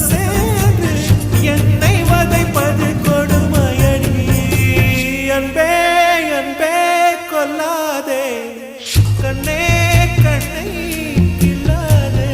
சேர்ந்து என்னை வதைப்பது கொடுமையடி. அன்பே அன்பே கொல்லாதே, கண்ணே கண்ணை கிள்ளாதே.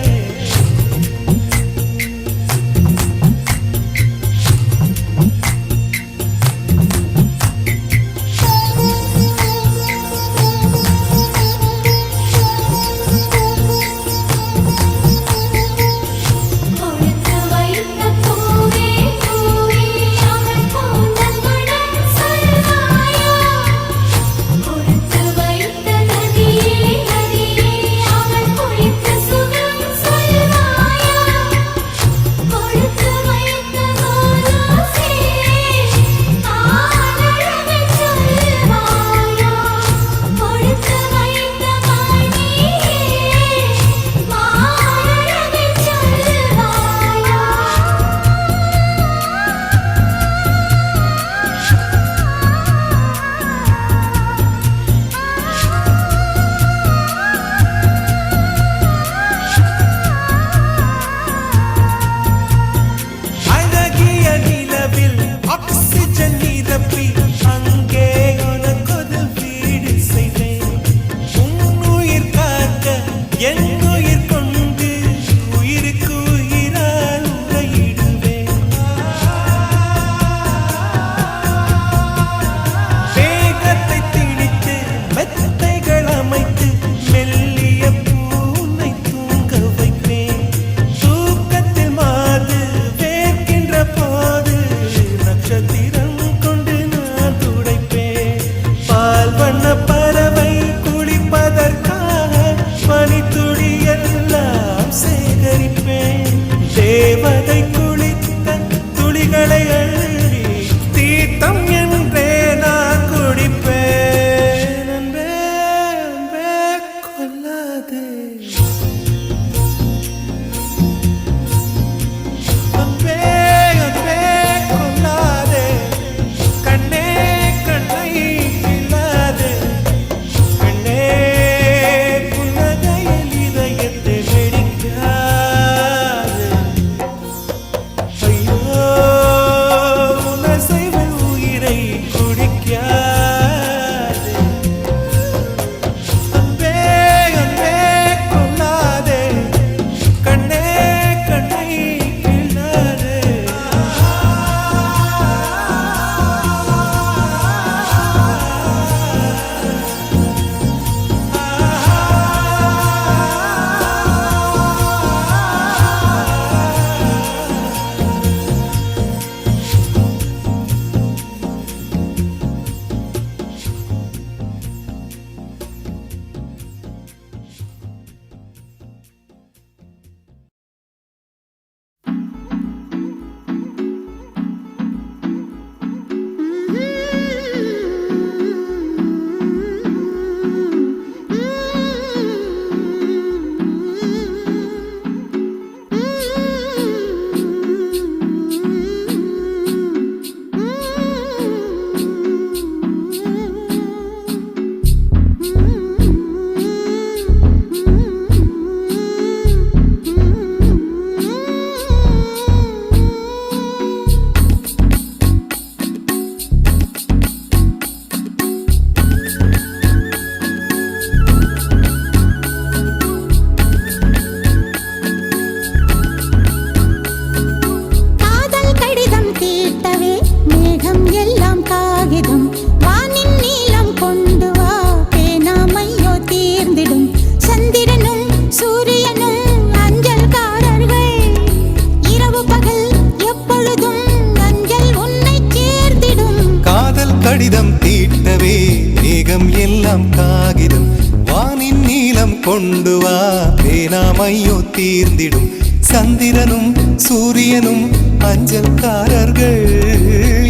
கொண்டு வா பேனாமையோ தீர்ந்திடும் சந்திரனும் சூரியனும் அஞ்சல்காரர்கள்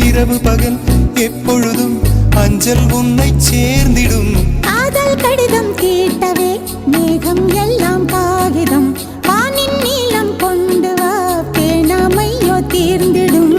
இரவு பகல் எப்பொழுதும் அஞ்சல் உன்னை சேர்ந்திடும் காதல் கடிதம் கேட்டவே மேகம் எல்லாம் காகிதம் வானின் நீளம் கொண்டு வா பேனாமையோ தீர்ந்திடும்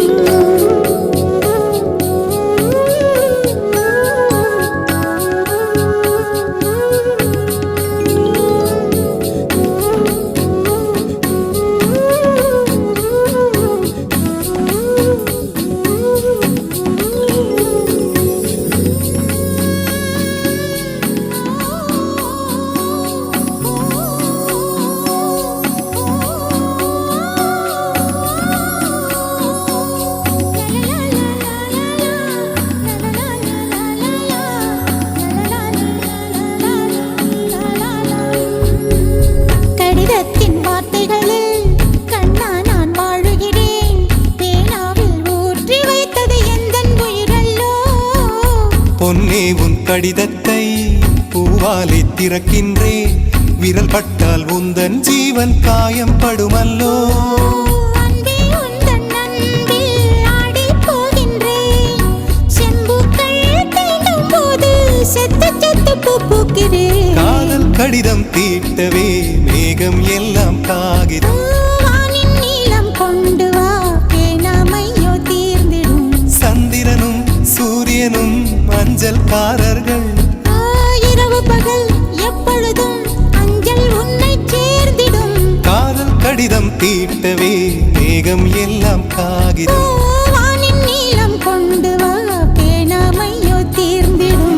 பொன்னே உன் கடிதத்தை பூவாலை திறக்கின்றேன். விரல் பட்டால் உந்தன் ஜீவன் காயம் படுமல்லோ. அன்பே உந்தன் அன்பில் ஆடிப் போகின்றேன். செம்பூக்கள் தீண்டும் போது செத்து செத்து பூ பூக்கிறேன். காதல் கடிதம் தீட்டவே மேகம் எல்லாம் காகிதம். வானின் நீலம் கொண்டு வா பேணாமையோ தீர்ந்திடும். சந்திரனும் சூரியனும் மஞ்சள்காரர்கள். இரவு பகல் எப்பொழுதும் அஞ்சல் உன்னை சேர்ந்திடும். காதல் கடிதம் தீட்டவே மேகம் எல்லாம் காகிதம். வானின் நீலம் கொண்டு வா பேணாமையோ தீர்ந்திடும்.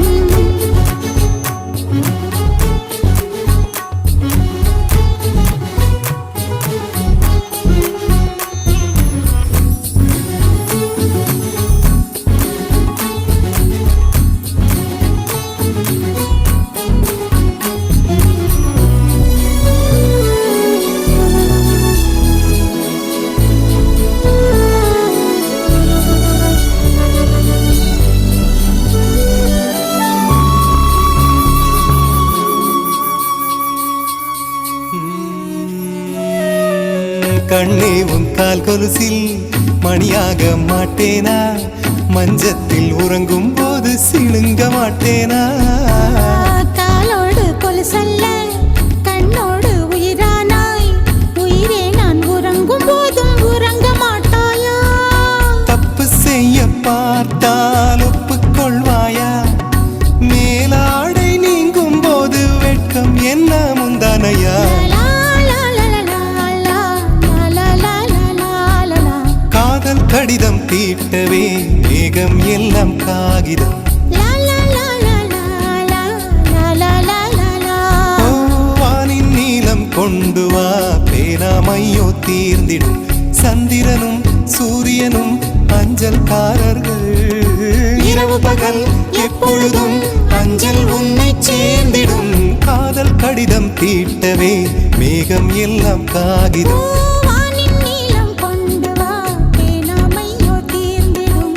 கண்ணே உன் கால் கொலுசில் மணியாக மாட்டேனா? மஞ்சத்தில் உறங்கும் போது சிணுங்க மாட்டேனா? காலோடு கொலுசல்ல கண்ணோடு உயிரானாய். உயிரே நான் உறங்கும் போதும் உறங்க மாட்டாயா? தப்பு செய்ய பார்த்தால் ஒப்புக்கொள்வாயா? மேலாடை நீங்கும் போது வெட்கம் என்ன முந்தானையா? காதல் கடிதம் தீட்டவே மேகம் எல்லாம் காகிதம். ஓ, வானின் நீலம் கொண்டு வா பேணாமையோ தீர்ந்திடும். சந்திரனும் சூரியனும் அஞ்சல்காரர்கள். இரவு பகல் எப்பொழுதும் அஞ்சல் உன்னை சேர்ந்திடும். காதல் கடிதம் தீட்டவே மேகம் எல்லாம் காகிதம். வானின் நீலம் கொண்டு வா பேணாமையோ தீர்ந்திடும்.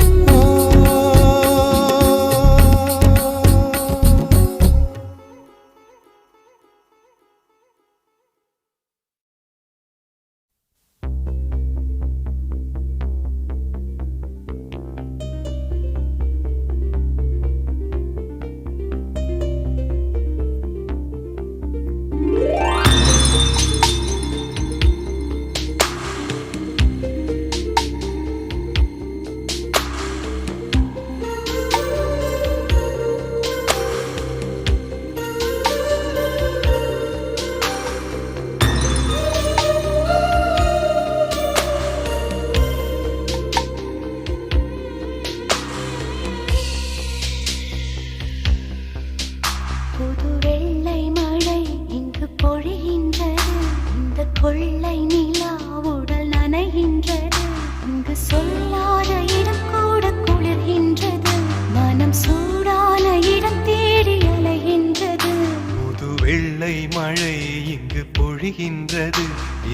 புது வெள்ளை மழை இங்கு பொழிகின்றது. இந்த கொள்ளை நிலா உடல் நனைகின்றது. இங்கு சொல்லாத இடம் கூட குளிர்கின்றது. மனம் சூடான இடம் தேடி அலைகின்றது. புது வெள்ளை மழை இங்கு பொழிகின்றது.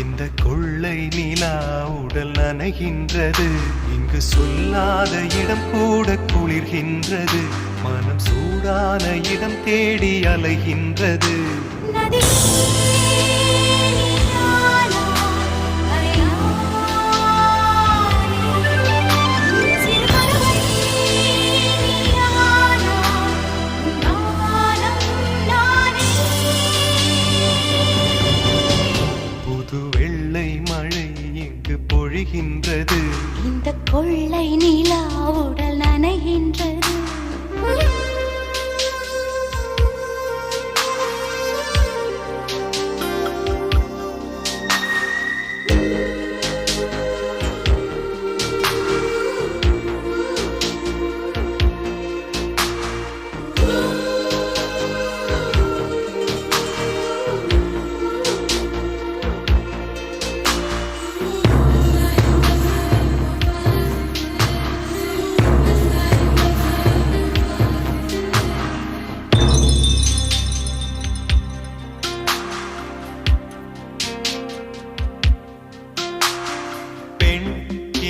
இந்த கொள்ளை நிலா உடல் நனைகின்றது. இங்கு சொல்லாத இடம் கூட குளிர்கின்றது. மனம் சூடான இடம் தேடி அலைகின்றது. நதி நீரானா, அலையாய். சிறு பறவை நீரானா, நானும் நானே. புது வெள்ளை மழை இங்கு பொழிகின்றது. இந்த கொள்ளை நிலா உடல் நனைகின்றது.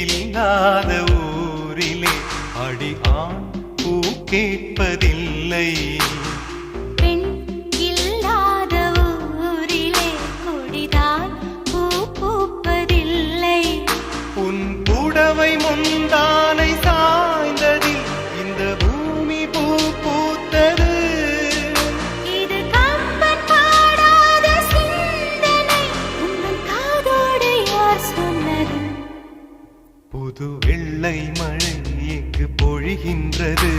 இல்லாத ஊரிலே அடி ஆண் பூ கேட்பதில்லை. பெண் இல்லாத ஊரிலே கொடிதான் பூ பூப்பதில்லை. உன் புடவை முந்தானை சாய்ந்ததில் இந்த பூமி பூ பூத்தது. இது கம்பன் பாடாத சிந்தனை, உங்கள் காதோடு யார் சொன்னது? புது வெள்ளை மழை எங்கு பொழிகின்றது.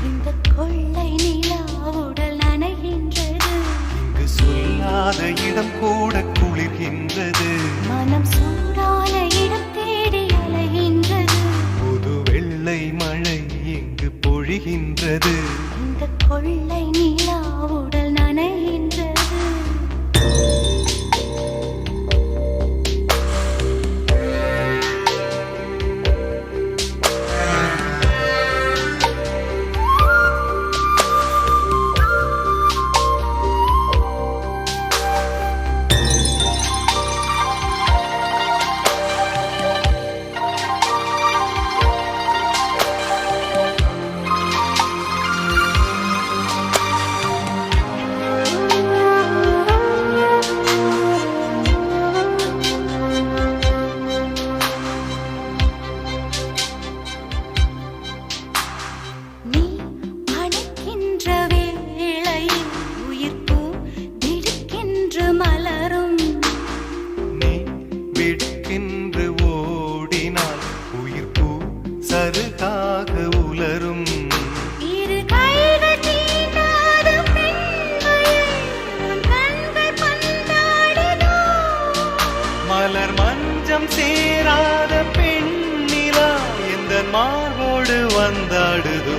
இந்த கொள்ளை நிலா உடல் நனைகின்றது. இங்கு சொல்லாத இடம் கூட குளிர்கின்றது. மனம் சூடான இடம் தேடி அலைகின்றது. புது வெள்ளை மழை எங்கு பொழிகின்றது. இந்த கொள்ளை நிலா உடல் நனைகின்றது. நீ அணைக்கின்ற வேளையில் உயிர்ப்பூ திடுக்கென்று மலரும். நீ விடுக்கென்று ஓடினால் உயிர் பூ சருகாக உலரும். இரு கைகள் தீண்டாத பெண்மையை உன் கண்கள் பந்தாடுதோ? மலர் மஞ்சம் சேராத பெண்ணிலா எந்த மார்போடு வந்தாடுதோ.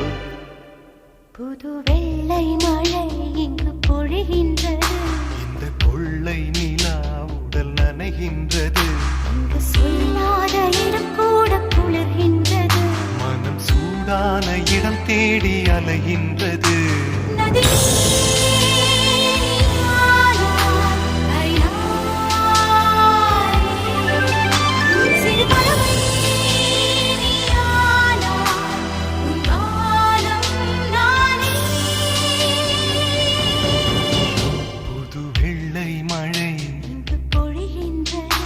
புது வெள்ளை மழை இங்கு பொழிகின்றது. இந்த கொள்ளை நிலா உடல் நனைகின்றது. இங்கு சொல்லாத இடம் கூட குளிர்கின்றது. மனம் சூடான இடம் தேடி அலைகின்றது. நதி சிறு பறவை நீயானாய், உன் காலம் நானே. புது வெள்ளை மழை இங்கு பொழிகின்றது.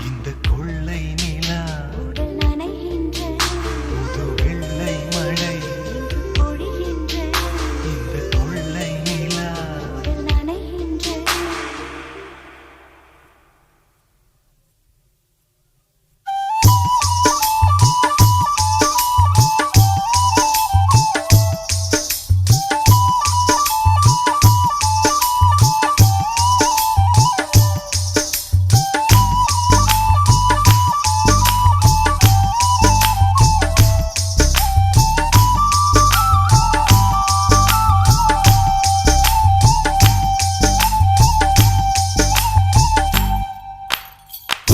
இந்த கொள்ளை நிலா. உடல் நனைகின்றது. புது வெள்ளை மழை இங்கு பொழிகின்றது. இந்த கொள்ளை நிலா. உடல் நனைகின்றது.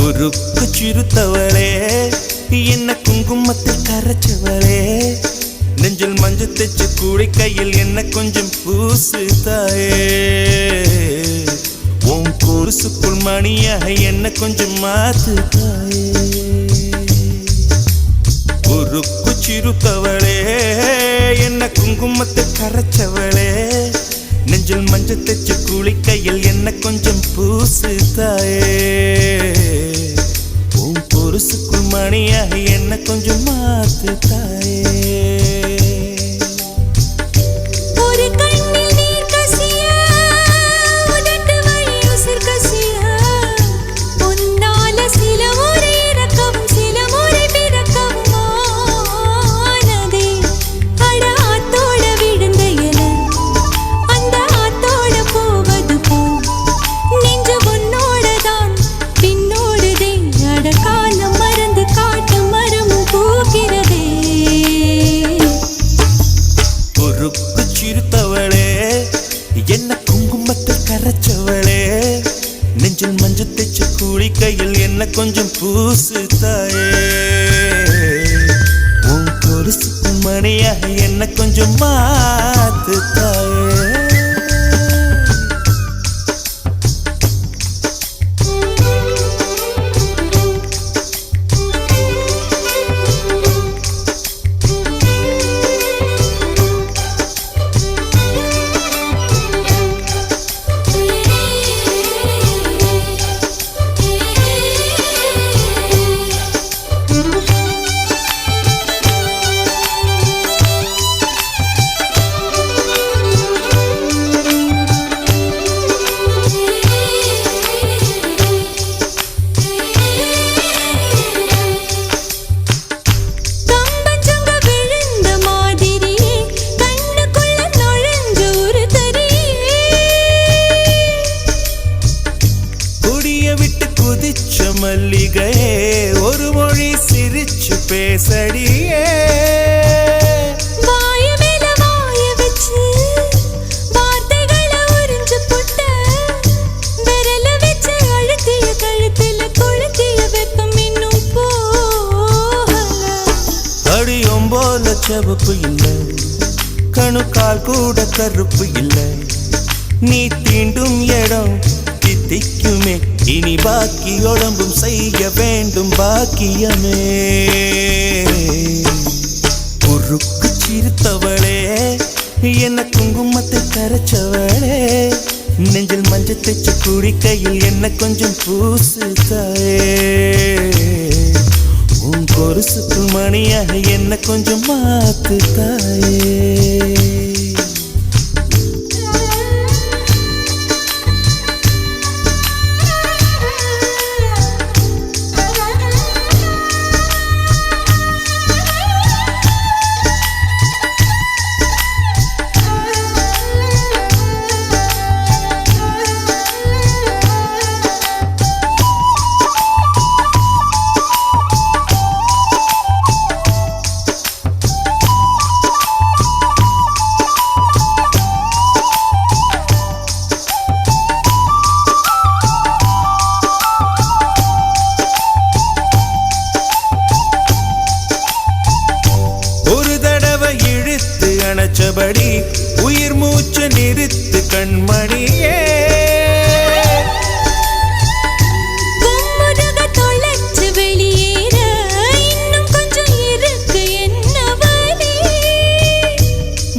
உருக்கு சிறுத்தவளே, என்ன குங்குமத்தில் கரைச்சவளே, நெஞ்சில் மஞ்சள் தைச்சு கூடி கையில் என்ன கொஞ்சம் பூசு தாயே. உன் கொலுசுக்குள் மணியாக என்ன கொஞ்சம் மாத்து தாயே. உருக்கு சிறுத்தவளே, என்ன குங்குமத்தில் கரைச்சவளே, நெஞ்சில் மஞ்சள் தைச்சு குளிக்கையில் என்ன கொஞ்சம் பூசு தாயே. உன் பொருசுக்குள் மணியாக என்ன கொஞ்சம் மாத்து தாயே. ஒரு கண்ணில் நீர் கசிய, உதட்டு வழி உசிர் கசிய, உன்னால சில முறை இறக்கவும் சில முறை பிறக்கவும் ஆனதே. அட ஆத்தோட விழுந்த இல, அந்த ஆத்தோட போவது போல் நெஞ்சு உன்னோடதான் பின்னோடுதே. அட காலம் மறந்து காட்டு மரமும் பூக்கிறதே. உருக்கு சிறுத்தவளே, என்ன குங்குமத்தில் கரைச்சவளே, நெஞ்சில் மஞ்சள் தைச்சு குளிக்கையில் என்ன கொஞ்சம் பூசு தாயே. உன் கொலுசுக்குள் மணியாக என்ன கொஞ்சம் மாத்து தாயே. பேசடியே வாய மேல வாய வச்சு வார்த்தைகளை உறிஞ்சு போட்ட விரல வச்சு அழுத்திய கழுத்துல கொளுத்திய வெப்பம் இன்னும் போகல. அடியும் போல செவப்பு இல்லை கணுக்கால் கூட கருப்பு இல்லை நீ தீண்டும் இடம் தித்திக்குமே இனி பாக்கி உடம்பும் செய்ய வேண்டும் பாக்கியமே குறுக்கு சிரித்தவளே என்ன குங்குமத்தை கரைச்சவளே நெஞ்சில் மஞ்சள் தைச்சு குடிக்கையில் என்ன கொஞ்சம் பூசு தாயே உன் கொலுசுக்கு மணியாக என்ன கொஞ்சம் மாத்து தாயே அணைச்சபடி உயிர் மூச்சு நிறுத்து கண்மணியே கும்முடுக தொலைச்சு வெளியேற இன்னும் கொஞ்சம் இருக்கு என்ன வழி.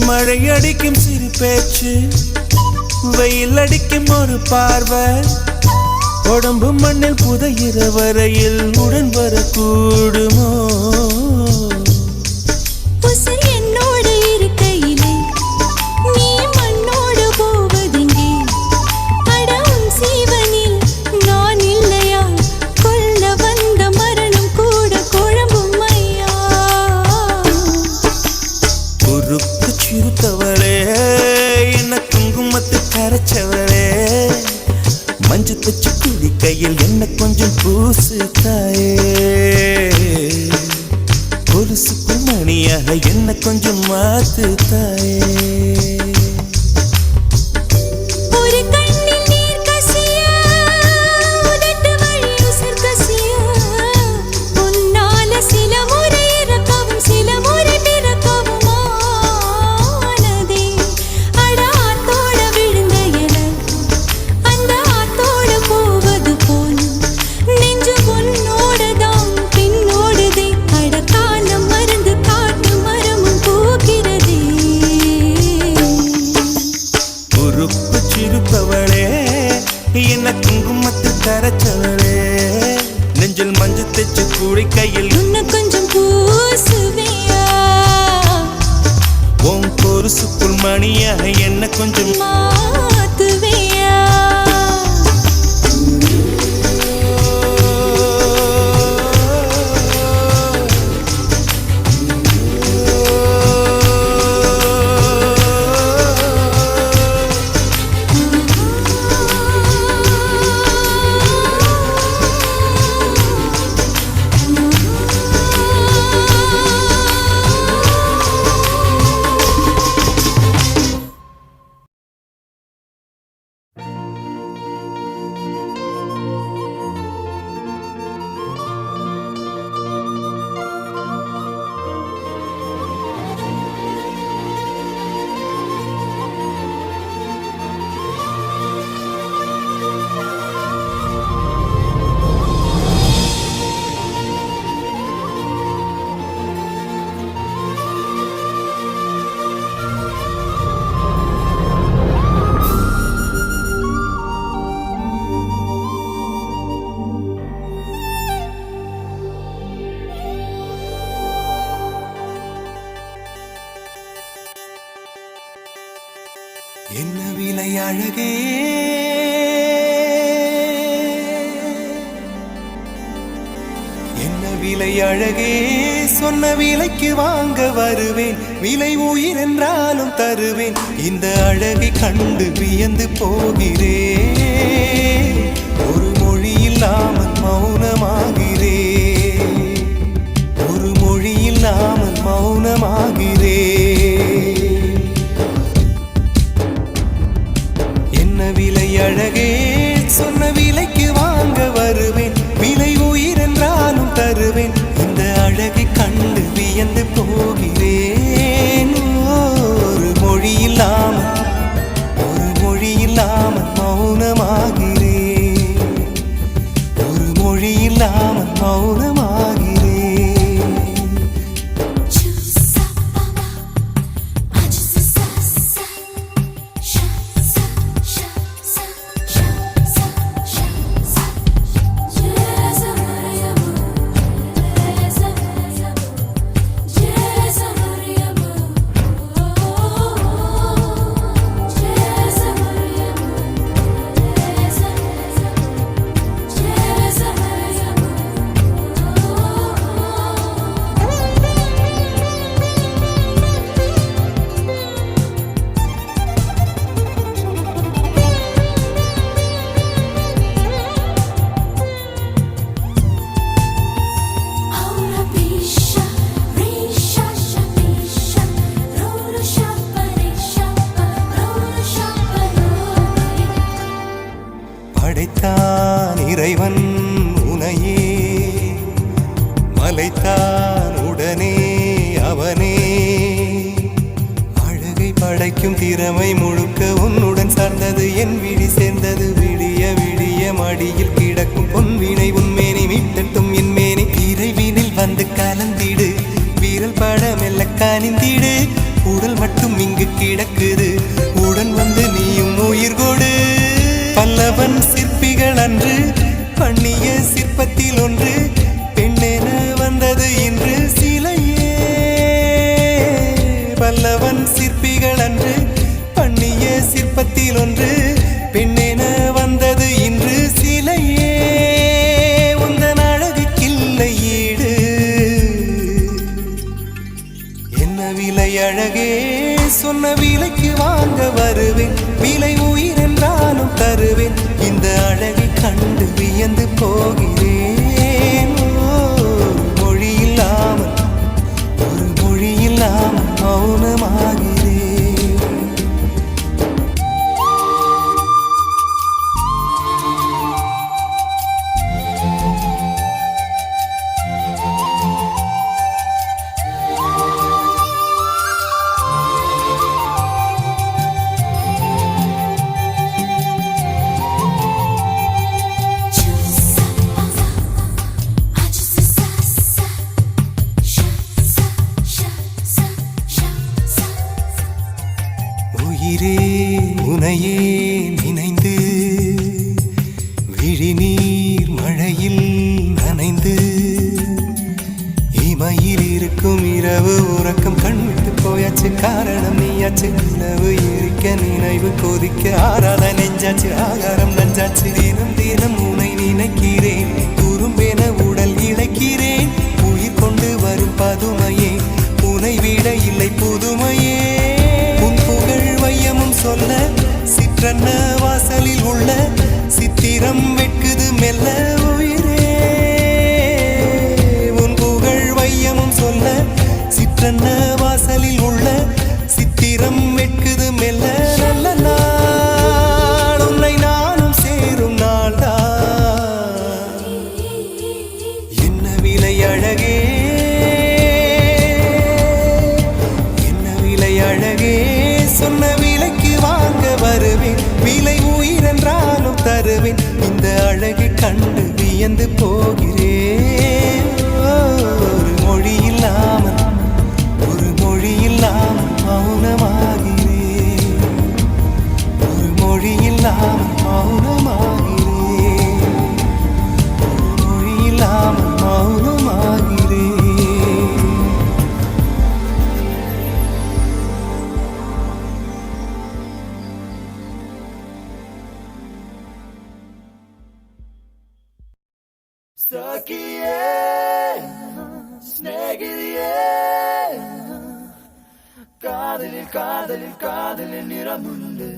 மழை அடிக்கும் சிறு பேச்சு வெயில் அடிக்கும் ஒரு பார்வை உடம்பு மண்ணில் புதையிற வரையில் உடன் வரக்கூடுமோ மஞ்சு தச்சு குடிக்கையில் என்ன கொஞ்சம் பூசு தாயே கொலுசுக்கு மணியாக என்ன கொஞ்சம் மாத்து தாயே என்ன குங்குமத்தில் கரைச்சவளே நெஞ்சில் மஞ்சள் தைச்சு குடிக்கையில் இன்னும் கொஞ்சம் பூசுவியா உன் கொலுசுக்குள் மணியாக என்ன கொஞ்சம் மாத்துவியா என்ன விலை அழகே என்ன விலை அழகே சொன்ன விலைக்கு வாங்க வருவேன் விலை உயிர் என்றாலும் தருவேன் இந்த அழகை கண்டு வியந்து போகிறேன் ஒரு மொழி இல்லாமல் மௌனமாகிறேன் ஒரு மொழி அழகை கண்டு வியந்து போகிறேன். ஒரு மொழி இல்லாமல் மௌனமாகிறேன். ஒரு மொழி இல்லாமல் மௌனமாகிறேன். படைத்தான் இறைவன் உனையே, மலைத்தான் உடனே அவனே. அழகை படைக்கும் திறமை முழுக்க உன்னுடன் சார்ந்தது. என் விழி சேர்ந்தது விடிய விடிய மடியில் கிடக்கும் பொன்வினை உன்மேனி மீட்டட்டும் என் மேனி. விரைவினில் வந்து கலந்திடு, வீரல் பட மெல்ல கனிந்திடு. உடல் மட்டும் இங்கு கிடக்குது, உடன் வந்து நீயும் உயிர் கொடு. பல்லவன் சிற்பிகள் அன்று பண்ணிய சிற்பத்தில் ஒன்று, பெண்ணென வந்தது இன்று சிலையே. பல்லவன் சிற்பிகள் அன்று பண்ணிய சிற்பத்தில் ஒன்று, பெண்ணென வந்தது இன்று சிலையே. உந்தன் அழகுக்கில்லை ஈடு. என்ன விலை அழகே, சொன்ன விலைக்கு வாங்க வருவேன். விலை உயிர் என்றாலும் தருவேன். இந்த அழகை கண்டு வியந்து போகிறேன். மொழி இல்லாமல் மௌனமாகிறேன். உயிரே உனையே நினைந்து, விழிநீர் மழையில் நனைந்து, இமையில் இருக்கும் இரவு உறக்கம் கண்விட்டு போயாச்சு. காரணம் நீயாச்சு. நிலவு எரிக்க நினைவு கொதிக்க ஆறாத நெஞ்சாச்சு. ஆகாரம் நஞ்சாச்சு. தினம் தினம் உனை நினைக்கிறேன். குறும்பென உடல் இழைக்கிறேன். உயிர் கொண்டு வரும் பதுமையே, உனை விட இல்லை புதுமையே. உன் புகழ் வையமும் சொல்ல சிற்றன்ன வாசலில் உள்ள சித்திரம் வெட்குது மெல்ல உயிரே. உன் புகழ் வையமும் சொல்ல சிற்றன்ன வாசலில் உள்ள சித்திரம் வெட்குது மெல்ல. நல்ல நாள் உன்னை நானும் சேரும் நாள்தான். என்ன விலை அழகே, என்ன விலை அழகே, சொன்ன விலைக்கு வாங்க வருவேன். விலை உயிர் என்றாலும் தருவேன். இந்த அழகை கண்டு வியந்து போகிறேன். ஒரு மொழி இல்லாமல் மௌனமாகிறேன். ஒரு மொழி இல்லாமல் மௌனமாகிறேன். ஒரு மொழி இல்லாமல் மௌனமாகிறேன். Stökiye, snägeliye. Kadelin niramunde.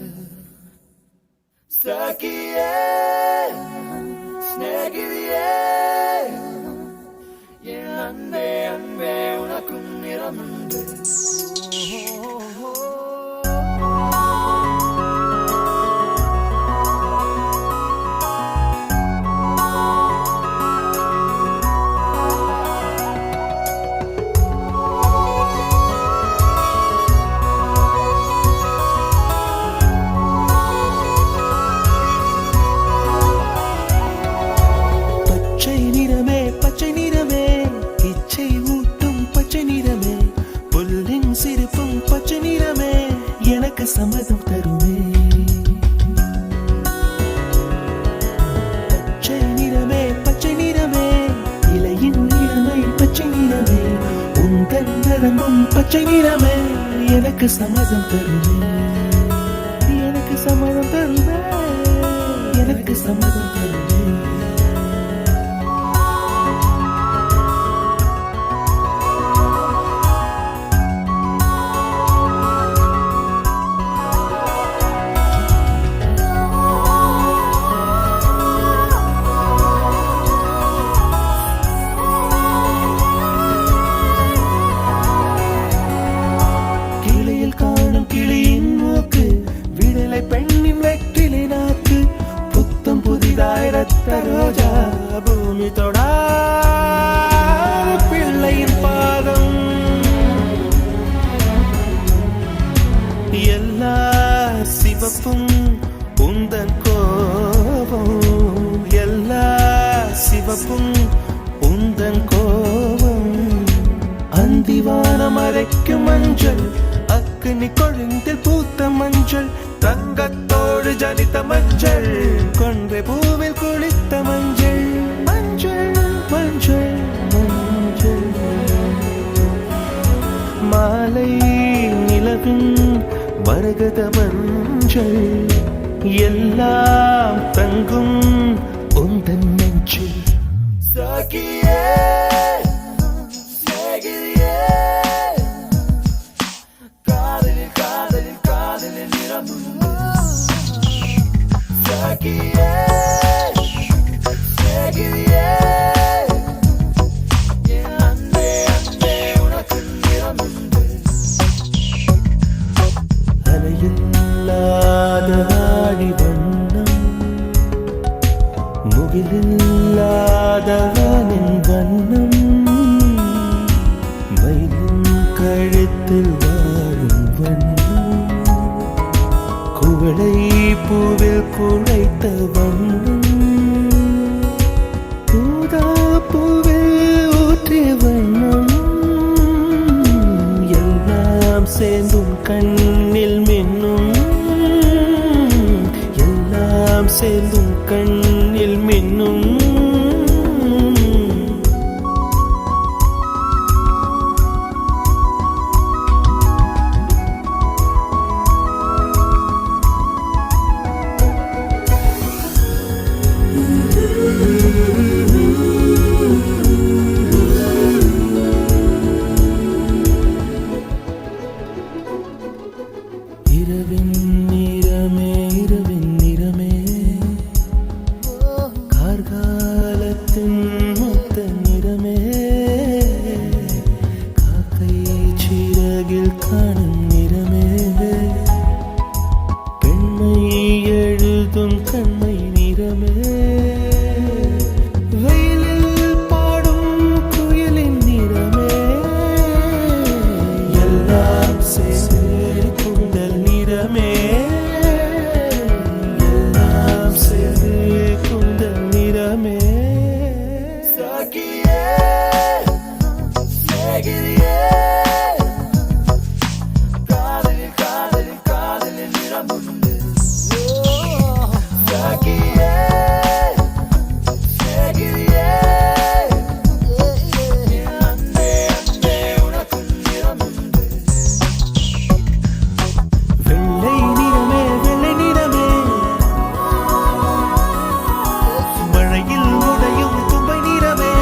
Stökiye, snägeliye. Anbe unakun niramunde. எனக்கு சம்மதம் தருமே. பச்சை நிறமே பச்சை நிறமே, இலையின் நிறமை பச்சை நிறமே, உந்தன் நிறமும் பச்சை நிறமே, எனக்கு சம்மதம் தருமே, எனக்கு சம்மதம் தருமே, எனக்கு சம்மதம் தருமே. பெண்ணின் வெற்றிலை நாக்கு புத்தம் புதிதாய் ரத்த ரோஜா பூமி தொடா பிள்ளையின் பாதம் எல்லா சிவப்பும் உந்தன் கோபம், எல்லா சிவப்பும் உந்தன் கோபம், அந்திவானம் அரைக்கும் மஞ்சள் அக்னி கொழுந்தில் பூத்த மஞ்சள், தங்கத்தோடு ஜனித்த மஞ்சள், கொன்றை பூவில் குளித்த மஞ்சள், மஞ்சள் மஞ்சள் மஞ்சள், மாலை நிலவின் மரகத மஞ்சள், எல்லாம் தங்கும் உந்தன் நெஞ்சில். சகியே சகியே, காதலில் காதலில் காதலில் நிறமுண்டு. சகியே சகியே, என் அன்பே அன்பே உனக்கு நிறமுண்டு. அலையில்லாத ஆடி வண்ணம், முகிலில்லாத வானின் வண்ணம், மயிலின் கழுத்தில் வாழும் வண்ணம், குவளை பூவில் குழைத்த வண்ணம், பூதா பூவில் ஊற்றிய வண்ணம், எல்லாம் சேர்ந்தும் கண்ணில் மின்னும், எல்லாம் சேர்ந்தும் கண்ணில் மின்னும். இரவின் நிறமே இரவின் நிறமே, கார்காலத்தின் மொத்த நிறமே, காக்கை சிறகில் காணும் நிறமே, பெண்மை எழுதும் கண்மை நிறமே, வெயிலில் பாடும் குயிலின் நிறமே, எல்லாம் சேர்ந்து குந்தல் நிறமே, எல்லாம் சேர்ந்து குந்தல் நிறமே. சகியே சகியே, காதலில் காதலில் காதலில் நிறமுண்டு. சகியே சகியே, என் அன்பே அன்பே உனக்கு நிறமுண்டு. வெள்ளை நிறமே வெள்ளை நிறமே, மழையில் உடையும் தும்பை நிறமே,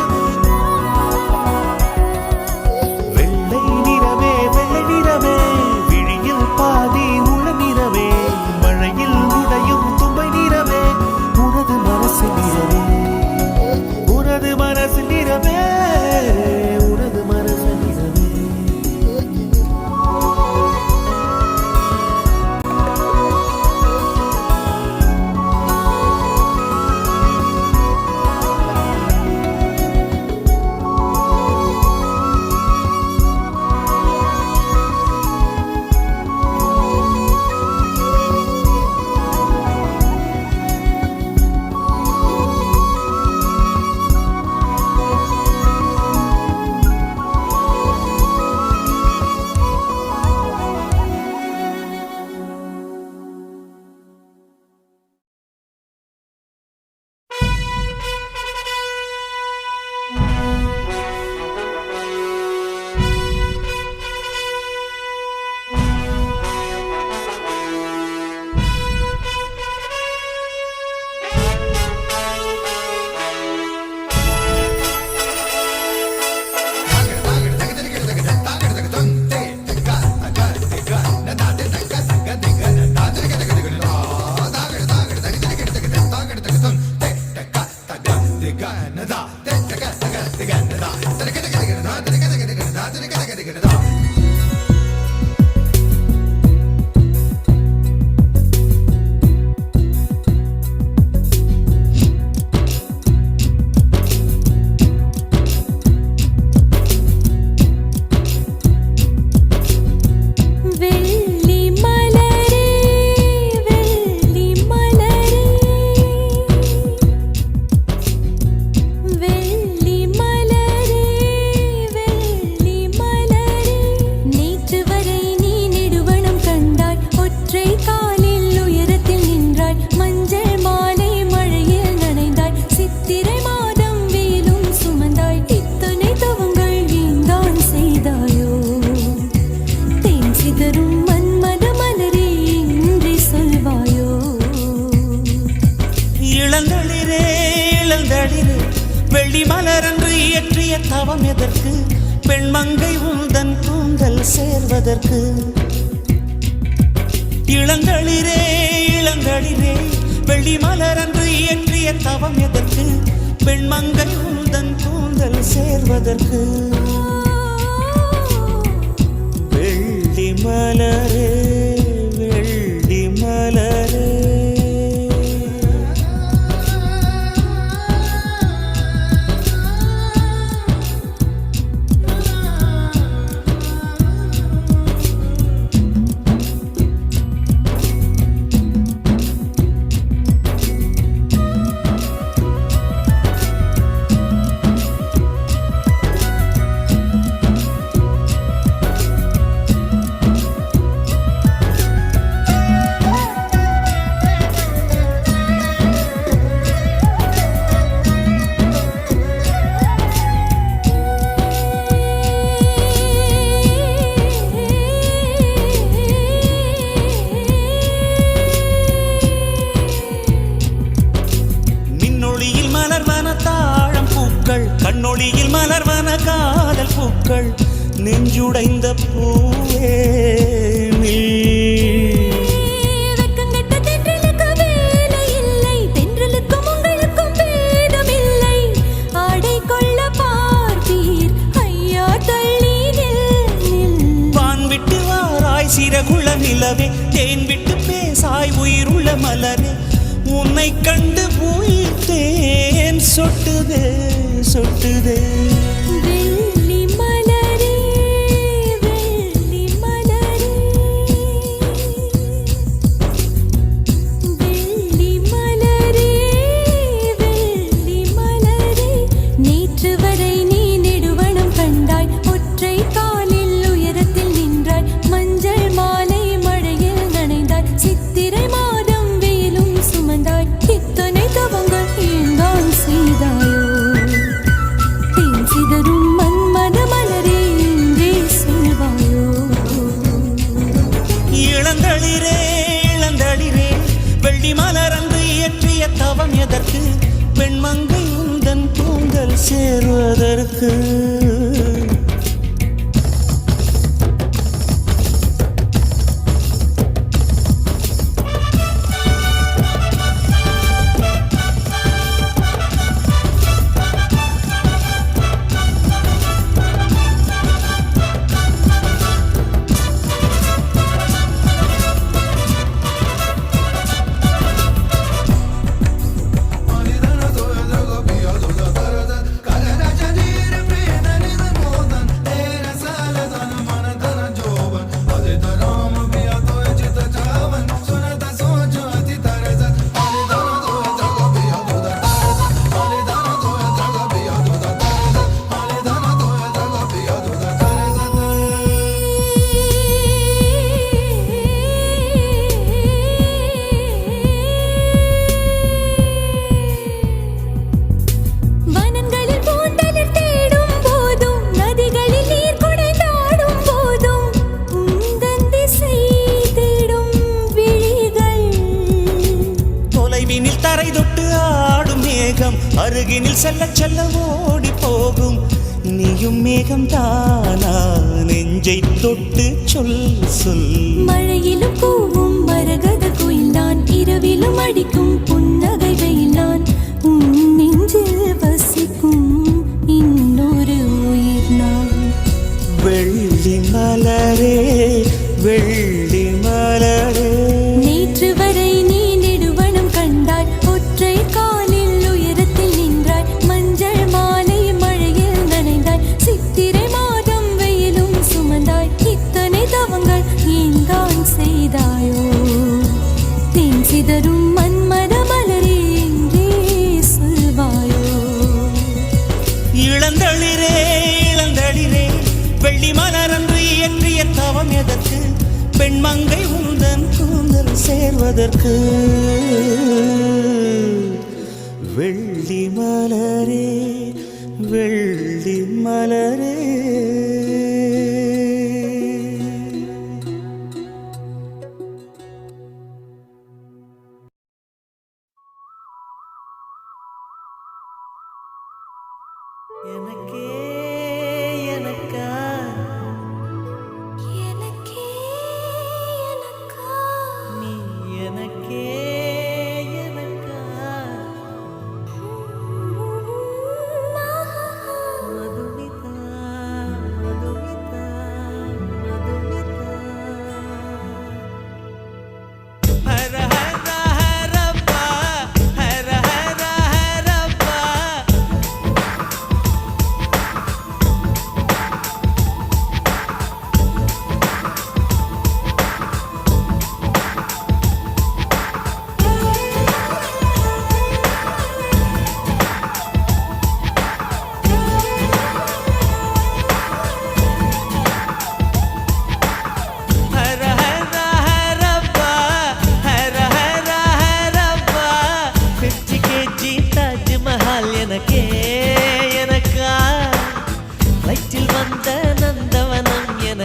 பெண்மங்கை உந்தன் கூந்தல் சேர்வதற்கு இளங்களிரே இளங்களிரே வெள்ளி மலரன்று இயற்றிய தவம் எதற்கு பெண்மங்கை உந்தன் கூந்தல் சேர்வதற்கு வெள்ளி மலரே வெள்ளி மலரே கண்ணொளியில் மலர்வன காதல் பூக்கள் நெஞ்சுடைந்த பூவே வெக்கங்கெட்ட தென்றலுக்கு வேலை இல்லை தென்றலுக்கும் உங்களுக்கும் பேதமில்லை ஆடை கொள்ள பார்ப்பீர் ஐயா தள்ளி வான் விட்டு வாராய் சிறகுள்ள நிலவே தேன் விட்டு பேசாய் உயிருள்ள மலரே உன்னை கண்டு உயிர் தேன் சொட்டுதே சொட்டுதே வெள்ளி மலரே வெள்ளி மலரே வெள்ளி மலரே வெள்ளி மலரே நேற்று வரை நீ நெடுவனம் கண்டாய் ஒற்றை காலில் உயரத்தில் நின்றாய் மஞ்சள் மாலை மழையில் நனைந்தாய் சித்திரை மாதம் வெயிலும் சுமந்தாய் இத்தனை தவங்கள் ஏந்தான் செய்தாயோ சிதறும் மன்மத மலரே எங்கே செல்வாயோ இளந்தளிரே இளந்தளிரே வெள்ளி மலரன்று இயற்றிய தவம் எதற்கு பெண்மங்கை உந்தன் கூந்தல் சேர்வதற்கு அருகினில் செல்ல செல்ல ஓடி போகும் நீயும் மேகம் தானா நெஞ்சை தொட்டு சொல் சொல் மழையிலும் கூவும் மரகத குயில் நான் இரவிலும் அடிக்கும் புன்னகை வெயில் நான் உன் நெஞ்சில் வசிக்கும் இன்னொரு உயிர் நான் வெள்ளி மலரே வெள்ளி மலரே நேற்று வரை நீ நெடுவனம் கண்டாய் ஒற்றை காலில் உயரத்தில் நின்றாய் மஞ்சள் மாலை மழையில் நனைந்தாய் சித்திரை மாதம் வெயிலும் சுமந்தாய் இத்தனை தவங்கள் ஏந்தான் செய்தாயோ தேன் சிதறும் மன்மத மலரே எங்கே சொல்வாயோ இளந்தளிரே இளந்தளிரே வெள்ளி மலரன்று இயற்றிய தவம் எதற்கு பெண்மங்கை உந்தன் கூந்தல் சேர்வதற்கு வெள்ளி மலரே வெள்ளி மலரே எனக்கே எனக்கா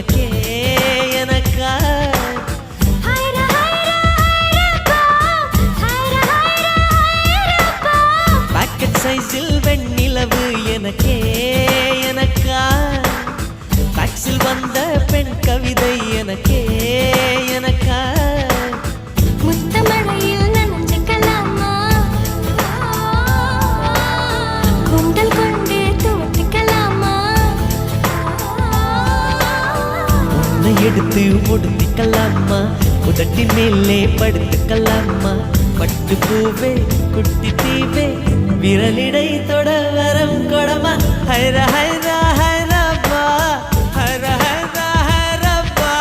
எனக்கே எனக்கா ஹைரா ஹைரா ஹைரப்பா ஹைரா ஹைரா ஹைரப்பா பாக்கெட் சைஸில் வெண்ணிலவு எனக்கே எனக்கா டாக்ஸில் வந்த பெண் கவிதை எனக்கே எனக்கா முத்தமழையில் நனைஞ்சுக்கலாமா குண்டல் கொண்டு தூத்திக்கலாமா உன்னை எடுத்து ஒடுத்திக்கலாமா உதட்டின் மேலே படுத்துக்கலாமா பட்டு பூவே குட்டி தீவே விரலிடை தொட வரம் கொடமா ஹைரா ஹைரா ஹைரப்பா ஹைரா ஹைரா ஹைரப்பா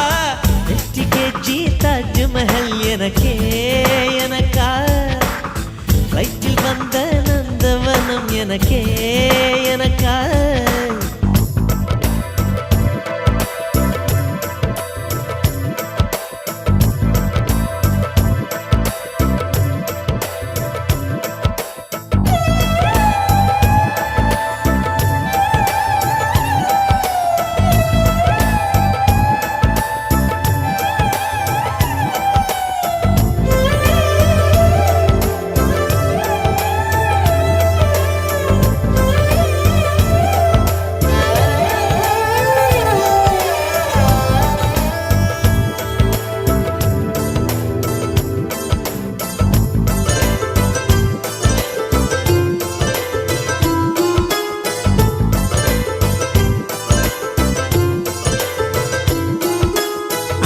50 kg தாஜ்மஹல் எனக்கே எனக்கா ஃப்ளைட்டில் வந்த நந்தவனம் எனக்கே எனக்கா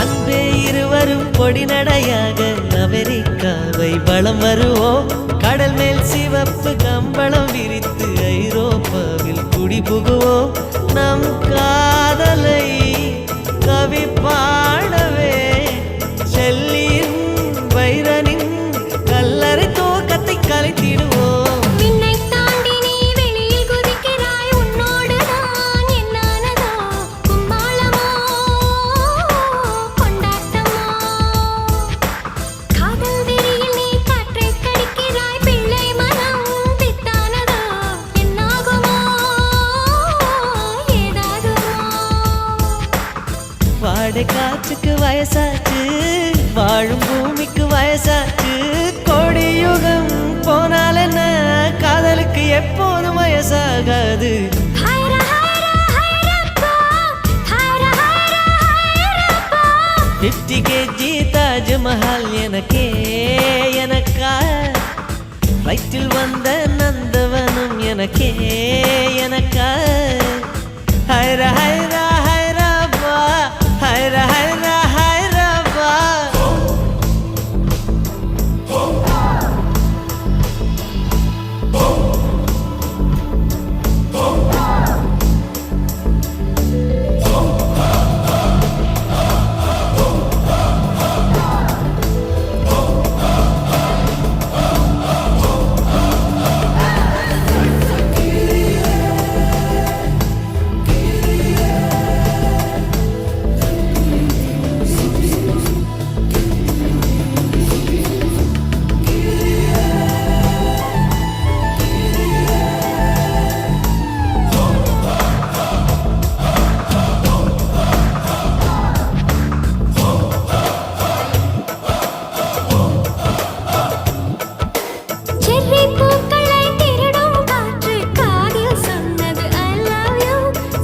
அன்பே இருவரும் பொடி நடையாக அமெரிக்காவை வலம் வருவோம் கடல் மேல் சிவப்பு கம்பளம் விரித்து ஐரோப்பாவில் குடிபுகுவோம் நம் காதலை கவி பாடவே செல்லியின் வைரனின் கல்லறை தோக்கத்தை கலைத்திடுவோம் விண்ணை தாண்டி நீ வெளியில் குதிக்கிறாய் உன்னோடு நான் என்னானதோ கும்மாளமோ கொண்டாட்டமோ காதல் வெறியில் நீ காற்றை கடிக்கிறாய் பிள்ளை மனம் பித்தானதோ என்னாகுமோ ஏதாகுமோ வாடை காற்றுக்கு வயசாச்சு வாழும் பூமிக்கு வயசாச்சு கோடி யுகம் போனால் என்ன காதலுக்கு எப்போதும் வயசாகாது ஹைரா ஹைரா ஹைரப்பா ஹைரா ஹைரா ஹைரப்பா 50 kg தாஜ்மஹல் எனக்கே எனக்கா ஃப்ளைட்டில் வந்த நந்தவனம் எனக்கே எனக்கா ஹைரா ஹைரா ஹைரப்பா ஹைரா ஹைரா ஹைரப்பா செர்ரி பூக்களை திருடும் காற்று காதில் சொன்னது I love you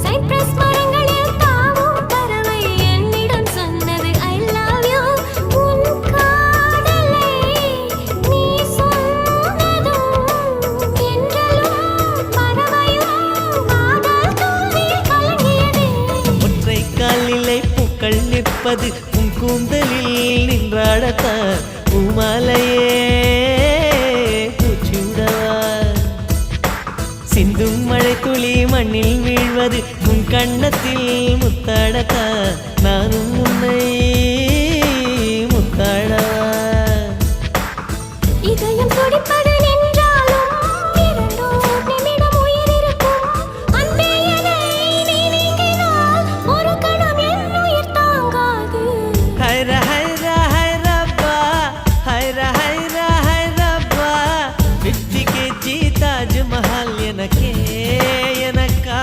சைப்ரஸ் மரங்களில் தாவும் பறவை என்னிடம் சொன்னது I love you உன் காதலை நீ சொன்னதும் என்றலும் பறவையும் காதல் தூவில் கலங்கியது ஒற்றை காலிலே பூக்கள் நிற்பது உன் கூந்தலில் நின்றாடத்தான் பூமாலையே பூச்சூடவா சிந்தும் மழை துளி மண்ணில் வீழ்வது உன் கண்ணத்தில் முத்தாடத்தான் நானும் உன்னை முத்தாடவா இதயம் துடிப்பது நின்றாலும் இரண்டோர் நிமிடம் உயிர் இருக்கும் அன்பே என்னை நீ நீக்கினால் ஒரு கணம் என் உயிர் தாங்காது ஹைரா ஹைரா ஹைரப்பா ஹைரா ஹைரா ஹைரப்பா 50 kg தாஜ்மஹல் எனக்கே எனக்கா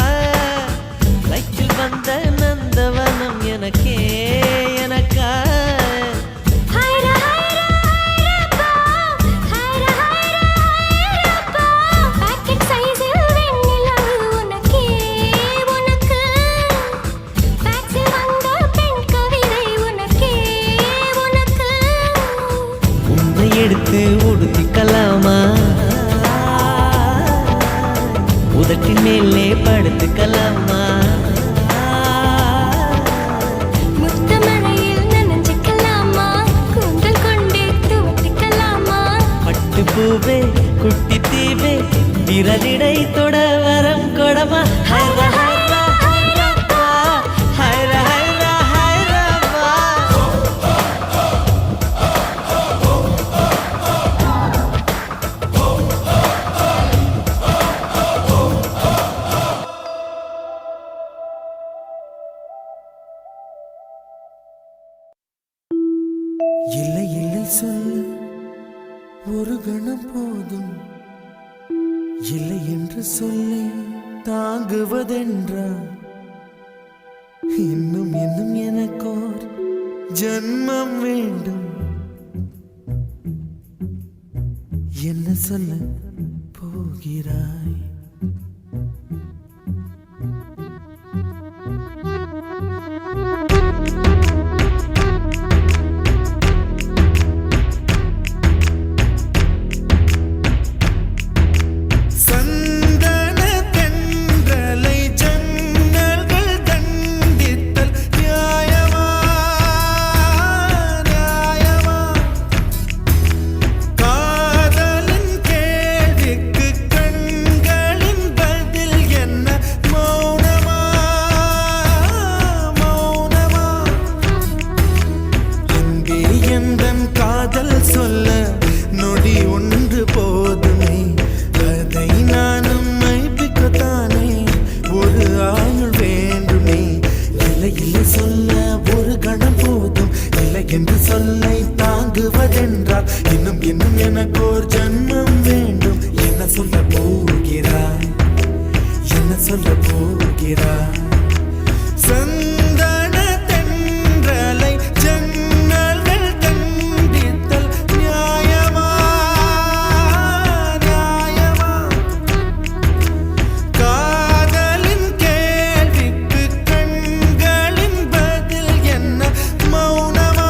ஃப்ளைட்டில் வந்த நந்தவனம் எனக்கே எனக்கா ஹைரா ஹைரா ஹைரப்பா ஹைரா ஹைரா ஹைரப்பா பாக்கெட் சைஸில் வெண்ணிலவு உனக்கே உனக்கு டாக்ஸில் வந்த பெண் கவிதை உனக்கே உனக்கு உன்னை எடுத்து உடுத்திக்கலாமா உதட்டின் மேலே படுத்துக்கலாமா முத்தமழையில் நனைஞ்சுக்கலாமா கூந்தல் கொண்டு துவட்டிக்கலாமா பட்டு பூவே குட்டி தீவே விரலிடை தொட வரம் கொடமா ஹைரா ஹைரா ஹைரப்பா ஹைரா ஹைரா ஹைரப்பா இல்லை இல்லை சொல்ல ஒரு கணம் போதும் இல்லை என்று சொல்லை தாங்குவதென்றா இன்னும் இன்னும் எனக்கோர் ஜன்மம் வேண்டும் என்ன சொல்ல போகிறாய் சந்தன தென்றலை ஜன்னல்கள் தண்டித்தல் நியாயமா நியாயமா காதலின் கேள்விக்கு கண்களின் பதில் என்ன மௌனமா மௌனமா அங்கே எந்தன் காதல் சொல்ல நொடி ஒன்று போதுமே அதை நானும் மைப்பிக்கத்தானே ஒரு ஆயுள் வேண்டுமே இல்லை இல்லை சொல்ல ஒரு கணம் போதும் இல்லை என்று சொல்லை தாங்குவதென்றால் இன்னும் இன்னும் எனக்கு ஒரு ஜன்மம் வேண்டும் என்ன சொல்ல போகிறாய் என்ன சொல்ல போகிறாய் சந்தன தென்றலை ஜன்னல்கள் தண்டித்தல் நியாயமா நியாயமா காதலின் கேள்விக்கு கண்களின் பதில் என்ன மௌனமா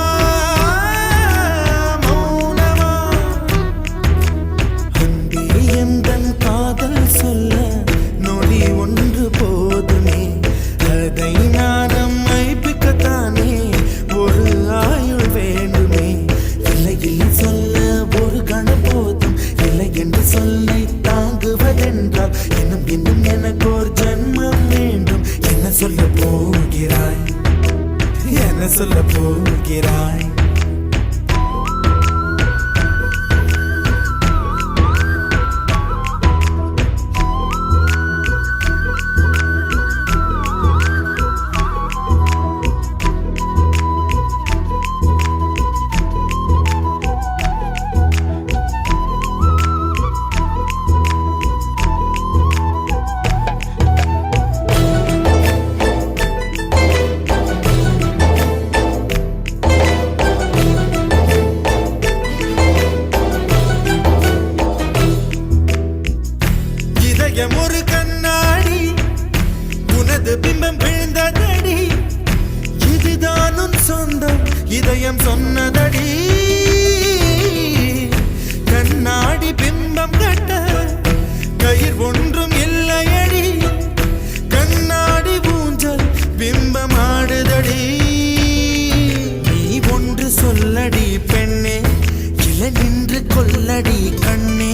மௌனமா அன்பே எந்தன் காதல் சொல்ல நொடி ஒன்று போதுமே அதை நானும் மைப்பிக்கத்தானே ஒரு ஆயுள் வேண்டுமே இல்லை இல்லை சொல்ல ஒரு கணம் போதும் இல்லை என்று சொல்லை தாங்குவதென்றால் இன்னும் இன்னும் எனக்கு ஒரு ஜன்மம் வேண்டும் என்ன சொல்ல போகிறாய் என்ன சொல்ல போகிறாய் இதயம் ஒரு கண்ணாடி உனது பிம்பம் விழுந்ததடி இதுதான் உன் சொந்தம் இதயம் சொன்னதடி கண்ணாடி பிம்பம் கட்ட கயிர் ஒன்றும் இல்லையடி கண்ணாடி ஊஞ்சல் பிம்பம் ஆடுதடி நீ ஒன்று சொல்லடி பெண்ணே இலை நின்று கொல்லடி கண்ணே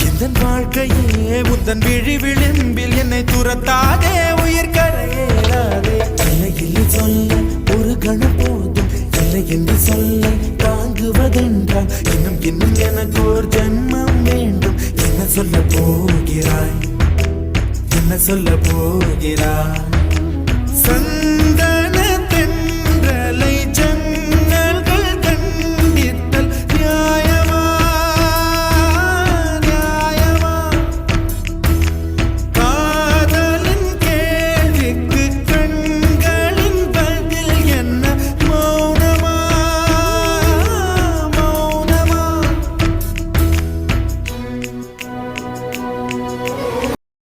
எந்தன் வாழ்க்கையே உந்தன் விழி விளிம்பில் என்னை துரத்தாதே உயிர் கரையேறாதே இல்லை இல்லை சொல்ல ஒரு கணம் போதும் இல்லை என்று சொல்ல தாங்குவதென்றால் இன்னும் இன்னும் எனக்கு ஒரு ஜன்மம் வேண்டும் என்ன சொல்ல போகிறாய் என்ன சொல்ல போகிறாய்